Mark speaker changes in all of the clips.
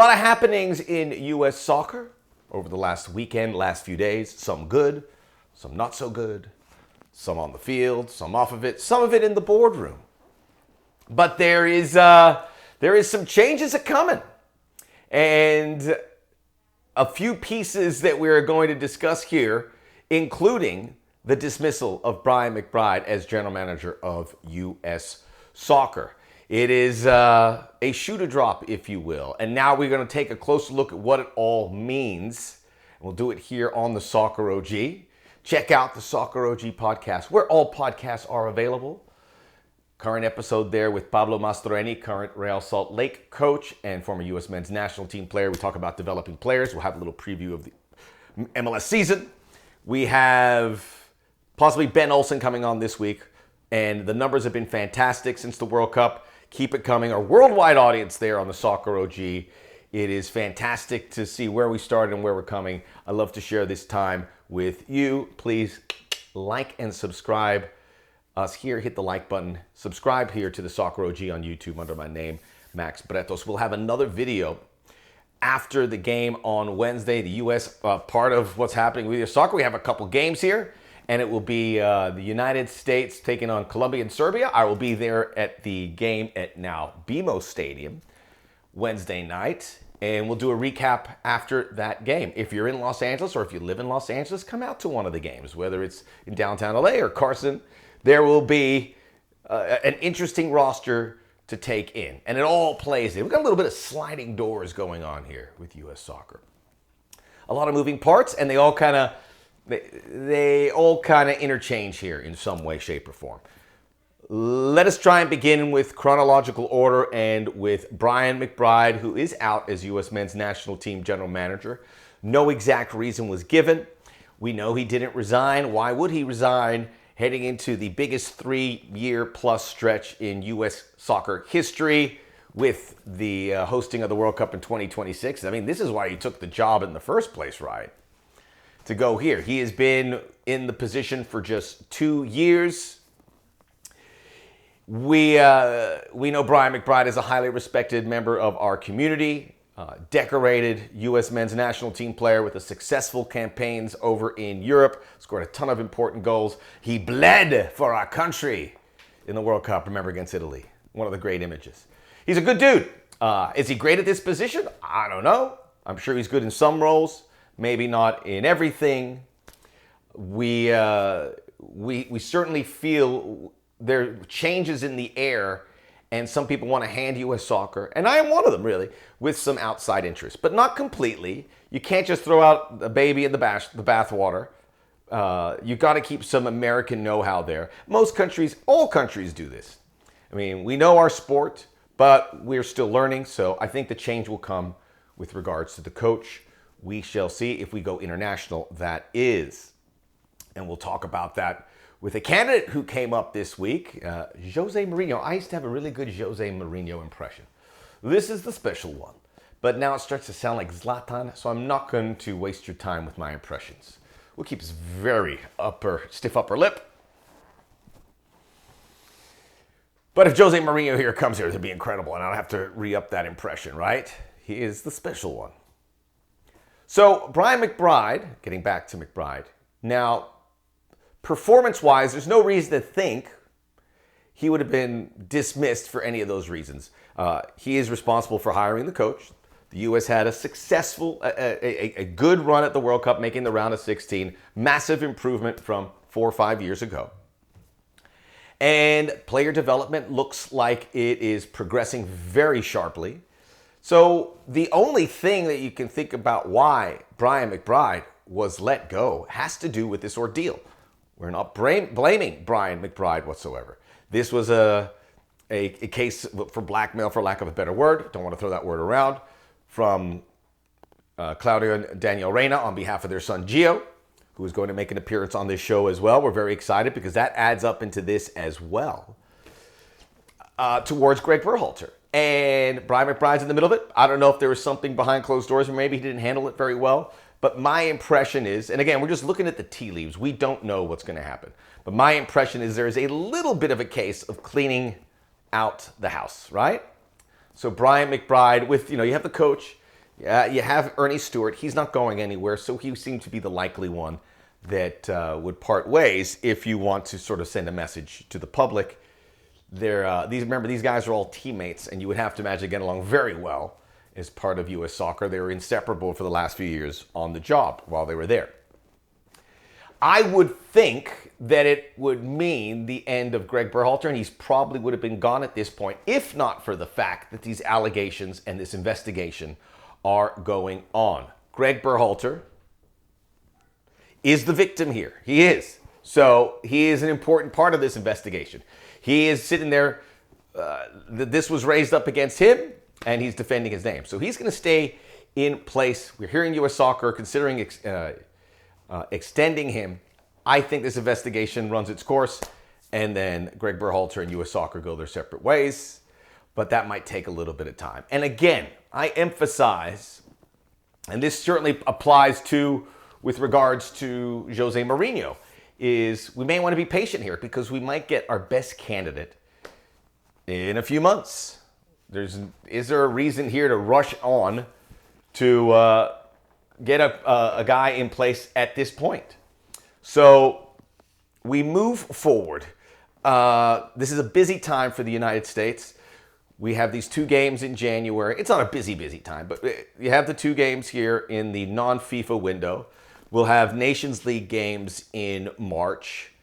Speaker 1: lot of happenings in U.S. soccer over the last weekend, last few days. Some good, some not so good, some on the field, some off of it, some of it in the boardroom. But there is some changes coming, and a few pieces that we're going to discuss here, including the dismissal of Brian McBride as general manager of U.S. Soccer. It is a shoe drop, if you will. And now we're going to take a closer look at what it all means. We'll do it here on the Soccer OG. Check out the Soccer OG podcast, where all podcasts are available. Current episode there with Pablo Mastroeni, current Real Salt Lake coach and former U.S. men's national team player. We talk about developing players. We'll have a little preview of the MLS season. We have possibly Ben Olsen coming on this week. And the numbers have been fantastic since the World Cup. Keep it coming. Our worldwide audience there on the Soccer OG. It is fantastic to see where we started and where we're coming. I love to share this time with you. Please like and subscribe us here. Hit the like button. Subscribe here to the Soccer OG on YouTube under my name, Max Bretos. We'll have another video after the game on Wednesday. The U.S. Part of what's happening with your soccer. We have a couple games here. And it will be the United States taking on Colombia and Serbia. I will be there at the game at now BMO Stadium Wednesday night. And we'll do a recap after that game. If you're in Los Angeles or if you live in Los Angeles, come out to one of the games, whether it's in downtown LA or Carson. There will be an interesting roster to take in. And it all plays in. We've got a little bit of sliding doors going on here with U.S. Soccer. A lot of moving parts, and they all kind of interchange here in some way, shape, or form. Let us try and begin with chronological order and with Brian McBride, who is out as U.S. men's national team general manager. No exact reason was given. We know he didn't resign. Why would he resign heading into the biggest 3-year-plus stretch in U.S. soccer history with the hosting of the World Cup in 2026? I mean, this is why he took the job in the first place, right? To go here. He has been in the position for just 2 years. We know Brian McBride is a highly respected member of our community, decorated U.S. men's national team player with a successful campaigns over in Europe, scored a ton of important goals. He bled for our country in the World Cup, remember, against Italy. One of the great images. He's a good dude. Is he great at this position? I don't know. I'm sure he's good in some roles. Maybe not in everything. We certainly feel there are changes in the air, and some people want to hand U.S. soccer, and I am one of them, really, with some outside interest, but not completely. You can't just throw out the baby in the bathwater. You got to keep some American know-how there. Most countries, all countries do this. I mean, we know our sport, but we're still learning, so I think the change will come with regards to the coach. We shall see if we go international, that is. And we'll talk about that with a candidate who came up this week, Jose Mourinho. I used to have a really good Jose Mourinho impression. This is the special one. But now it starts to sound like Zlatan, so I'm not going to waste your time with my impressions. We'll keep this very stiff upper lip. But if Jose Mourinho here comes here, it'd be incredible, and I don't have to re-up that impression, right? He is the special one. So, Brian McBride, getting back to McBride. Now, performance-wise, there's no reason to think he would have been dismissed for any of those reasons. He is responsible for hiring the coach. The U.S. had a successful, a good run at the World Cup, making the round of 16. Massive improvement from 4 or 5 years ago. And player development looks like it is progressing very sharply. So the only thing that you can think about why Brian McBride was let go has to do with this ordeal. We're not blaming Brian McBride whatsoever. This was a case for blackmail, for lack of a better word. Don't want to throw that word around. From Claudio and Daniel Reyna on behalf of their son Gio, who is going to make an appearance on this show as well. We're very excited because that adds up into this as well. Towards Gregg Berhalter. And Brian McBride's in the middle of it. I don't know if there was something behind closed doors or maybe he didn't handle it very well. But my impression is, and again, we're just looking at the tea leaves. We don't know what's going to happen. But my impression is there is a little bit of a case of cleaning out the house, right? So Brian McBride with, you have the coach. You have Ernie Stewart. He's not going anywhere, so he seemed to be the likely one that would part ways if you want to sort of send a message to the public. Remember, these guys are all teammates, and you would have to imagine getting along very well as part of U.S. Soccer. They were inseparable for the last few years on the job while they were there. I would think that it would mean the end of Gregg Berhalter, and he's probably would have been gone at this point, if not for the fact that these allegations and this investigation are going on. Gregg Berhalter is the victim here. He is. So he is an important part of this investigation. He is sitting there. This was raised up against him, and he's defending his name. So he's going to stay in place. We're hearing U.S. Soccer considering extending him. I think this investigation runs its course, and then Gregg Berhalter and U.S. Soccer go their separate ways. But that might take a little bit of time. And again, I emphasize, and this certainly applies to with regards to Jose Mourinho, is we may want to be patient here because we might get our best candidate in a few months. Is there a reason here to rush on to get a guy in place at this point? So we move forward. This is a busy time for the United States. We have these 2 games in January. It's not a busy time, but you have the 2 games here in the non-FIFA window. We'll have Nations League games in March.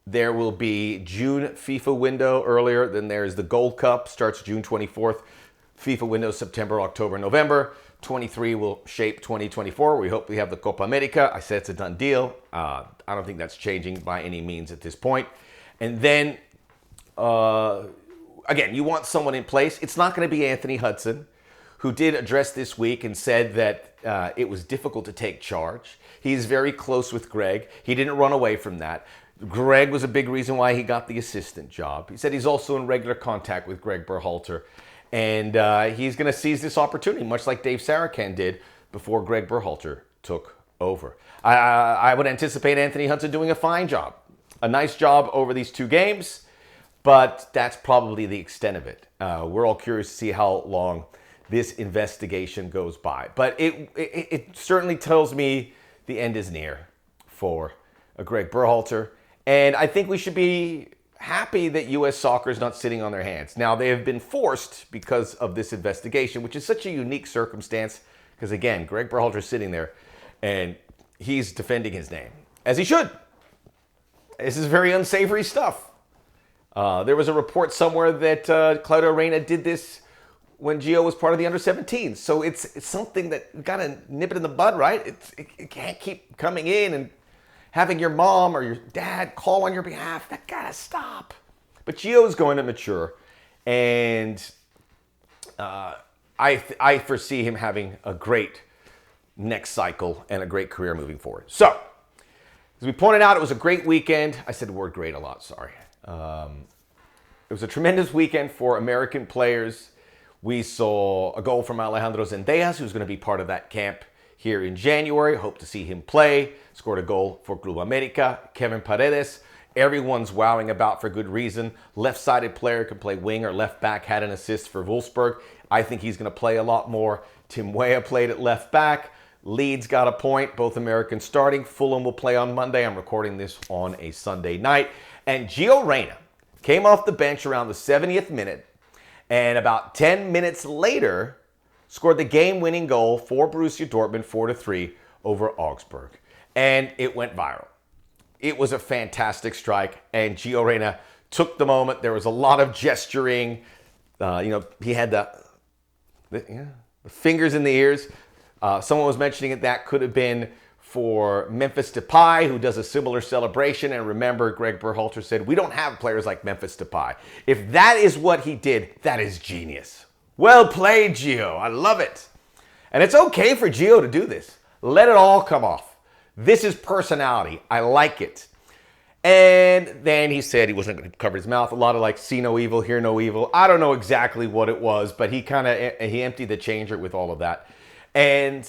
Speaker 1: There will be June FIFA window earlier. Then there's the Gold Cup, starts June 24th. FIFA window September, October, November. 23 will shape 2024. We hope we have the Copa America. I said it's a done deal. I don't think that's changing by any means at this point. And then, again, you want someone in place. It's not going to be Anthony Hudson, who did address this week and said that it was difficult to take charge. He's very close with Gregg. He didn't run away from that. Gregg was a big reason why he got the assistant job. He said he's also in regular contact with Gregg Berhalter. And he's going to seize this opportunity, much like Dave Sarakan did before Gregg Berhalter took over. I would anticipate Anthony Hudson doing a fine job. A nice job over these 2 games, but that's probably the extent of it. We're all curious to see how long this investigation goes by. But it certainly tells me the end is near for Gregg Berhalter. And I think we should be happy that U.S. Soccer is not sitting on their hands. Now, they have been forced because of this investigation, which is such a unique circumstance. Because again, Gregg Berhalter is sitting there and he's defending his name, as he should. This is very unsavory stuff. There was a report somewhere that Gio Reyna did this when Gio was part of the under-17. So it's something that you got to nip it in the bud, right? It can't keep coming in and having your mom or your dad call on your behalf. That got to stop. But Gio's going to mature, and I foresee him having a great next cycle and a great career moving forward. So, as we pointed out, it was a great weekend. I said the word great a lot, sorry. It was a tremendous weekend for American players. We saw a goal from Alejandro Zendejas, who's going to be part of that camp here in January. Hope to see him play. Scored a goal for Club America. Kevin Paredes, everyone's wowing about for good reason. Left-sided player, can play wing or left back, had an assist for Wolfsburg. I think he's going to play a lot more. Tim Weah played at left back. Leeds got a point, both Americans starting. Fulham will play on Monday. I'm recording this on a Sunday night. And Gio Reyna came off the bench around the 70th minute, and about 10 minutes later, scored the game-winning goal for Borussia Dortmund, 4-3 over Augsburg. And it went viral. It was a fantastic strike, and Gio Reyna took the moment. There was a lot of gesturing. He had the fingers in the ears. Someone was mentioning it, that could have been for Memphis Depay, who does a similar celebration. And remember, Gregg Berhalter said, we don't have players like Memphis Depay. If that is what he did, that is genius. Well played, Gio. I love it. And it's okay for Gio to do this. Let it all come off. This is personality. I like it. And then he said he wasn't going to cover his mouth. A lot of like, see no evil, hear no evil. I don't know exactly what it was, but he emptied the changer with all of that. And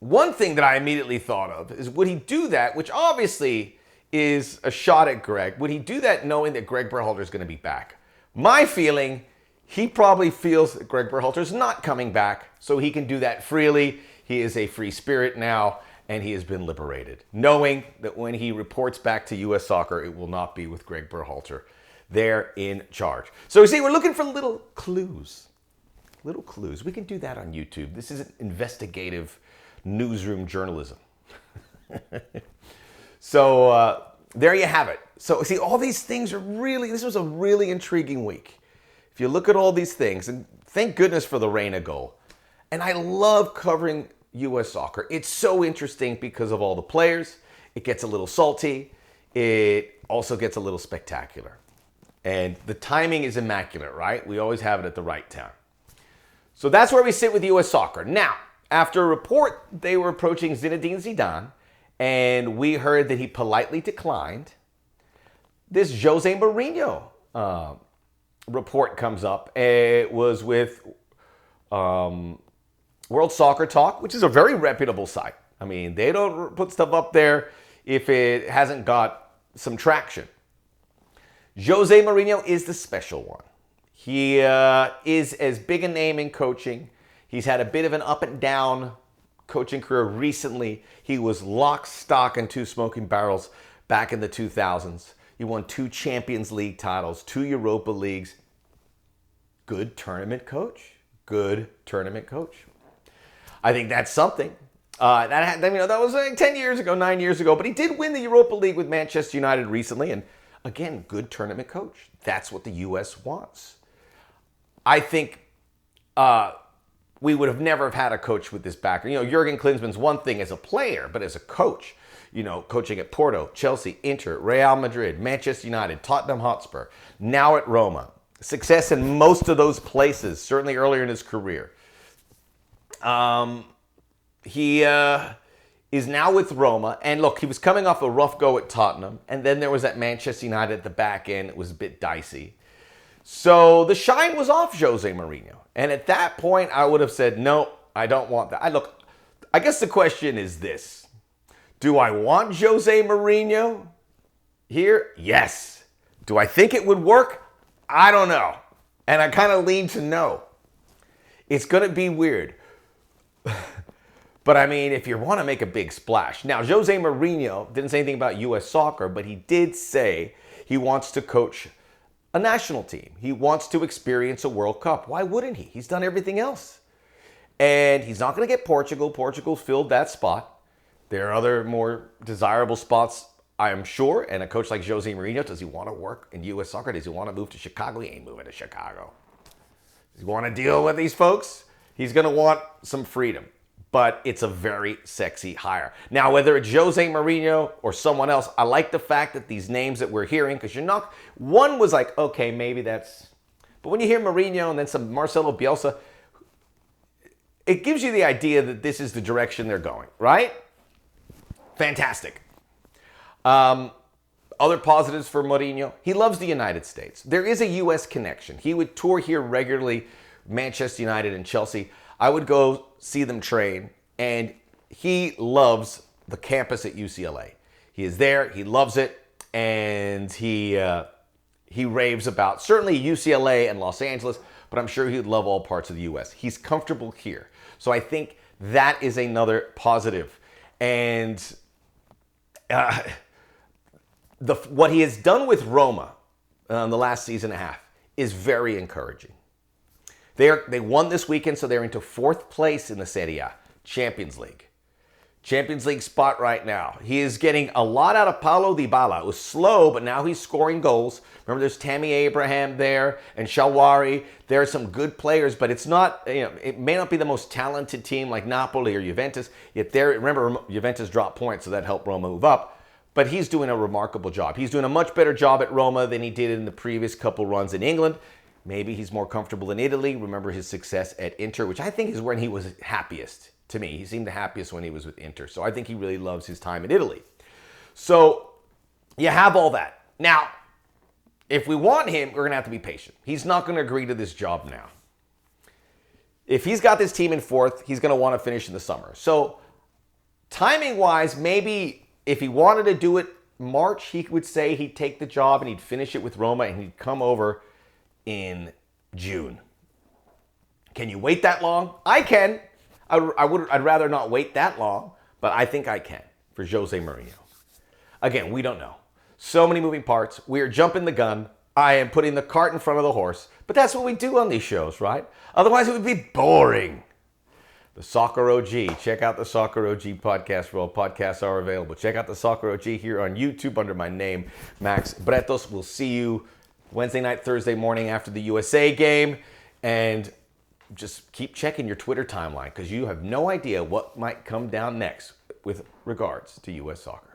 Speaker 1: one thing that I immediately thought of is, would he do that, which obviously is a shot at Gregg, would he do that knowing that Gregg Berhalter is going to be back? My feeling, he probably feels that Gregg Berhalter is not coming back, so he can do that freely. He is a free spirit now, and he has been liberated, knowing that when he reports back to U.S. Soccer, it will not be with Gregg Berhalter. They're in charge. So you see, we're looking for little clues. Little clues. We can do that on YouTube. This isn't investigative newsroom journalism. So there you have it. So see, all these things are really, this was a really intriguing week. If you look at all these things, and thank goodness for the Reyna goal. And I love covering U.S. soccer. It's so interesting because of all the players. It gets a little salty. It also gets a little spectacular. And the timing is immaculate, right? We always have it at the right time. So that's where we sit with U.S. soccer. Now, after a report, they were approaching Zinedine Zidane, and we heard that he politely declined. This Jose Mourinho report comes up. It was with World Soccer Talk, which is a very reputable site. I mean, they don't put stuff up there if it hasn't got some traction. Jose Mourinho is the special one. He is as big a name in coaching. He's had a bit of an up and down coaching career recently. He was lock, stock, and two smoking barrels back in the 2000s. He won 2 Champions League titles, 2 Europa Leagues. Good tournament coach. Good tournament coach. I think that's something. That was like 10 years ago, 9 years ago, but he did win the Europa League with Manchester United recently, and again, good tournament coach. That's what the U.S. wants. I think we would have never have had a coach with this background. You know, Jurgen Klinsmann's one thing as a player, but as a coach, you know, coaching at Porto, Chelsea, Inter, Real Madrid, Manchester United, Tottenham Hotspur, now at Roma. Success in most of those places, certainly earlier in his career. He is now with Roma. And look, he was coming off a rough go at Tottenham. And then there was that Manchester United at the back end. It was a bit dicey. So the shine was off Jose Mourinho. And at that point, I would have said, no, I don't want that. I guess the question is this. Do I want Jose Mourinho here? Yes. Do I think it would work? I don't know. And I kind of lean to no. It's going to be weird. But I mean, if you want to make a big splash. Now, Jose Mourinho didn't say anything about U.S. soccer, but he did say he wants to coach a national team. He wants to experience a World Cup. Why wouldn't he? He's done everything else. And he's not going to get Portugal. Portugal filled that spot. There are other more desirable spots, I am sure. And a coach like Jose Mourinho, does he want to work in U.S. soccer? Does he want to move to Chicago? He ain't moving to Chicago. Does he want to deal with these folks? He's going to want some freedom. But it's a very sexy hire. Now, whether it's Jose Mourinho or someone else, I like the fact that these names that we're hearing, because you're not, one was like, okay, maybe that's, but when you hear Mourinho and then some Marcelo Bielsa, it gives you the idea that this is the direction they're going, right? Fantastic. Other positives for Mourinho, he loves the United States. There is a U.S. connection. He would tour here regularly, Manchester United and Chelsea. I would go see them train, and he loves the campus at UCLA. He is there, he loves it, and he raves about certainly UCLA and Los Angeles, but I'm sure he'd love all parts of the U.S. He's comfortable here. So I think that is another positive. And what he has done with Roma in the last season and a half is very encouraging. They won this weekend, so they're into 4th place in the Serie A, Champions League. Champions League spot right now. He is getting a lot out of Paulo Dybala. It was slow, but now he's scoring goals. Remember, there's Tammy Abraham there and Shawari. There are some good players, but it's not, it may not be the most talented team like Napoli or Juventus. Yet remember, Juventus dropped points, so that helped Roma move up. But he's doing a remarkable job. He's doing a much better job at Roma than he did in the previous couple runs in England. Maybe he's more comfortable in Italy. Remember his success at Inter, which I think is when he was happiest to me. He seemed the happiest when he was with Inter. So I think he really loves his time in Italy. So you have all that. Now, if we want him, we're going to have to be patient. He's not going to agree to this job now. If he's got this team in 4th, he's going to want to finish in the summer. So timing-wise, maybe if he wanted to do it March, he would say he'd take the job and he'd finish it with Roma and he'd come over in June. Can you wait that long? I can. I'd rather not wait that long, but I think I can for Jose Mourinho. Again, we don't know. So many moving parts. We are jumping the gun. I am putting the cart in front of the horse. But that's what we do on these shows, right? Otherwise, it would be boring. The Soccer OG. Check out the Soccer OG podcast where all podcasts are available. Check out the Soccer OG here on YouTube under my name, Max Bretos. We'll see you Wednesday night, Thursday morning after the USA game. And just keep checking your Twitter timeline because you have no idea what might come down next with regards to U.S. soccer.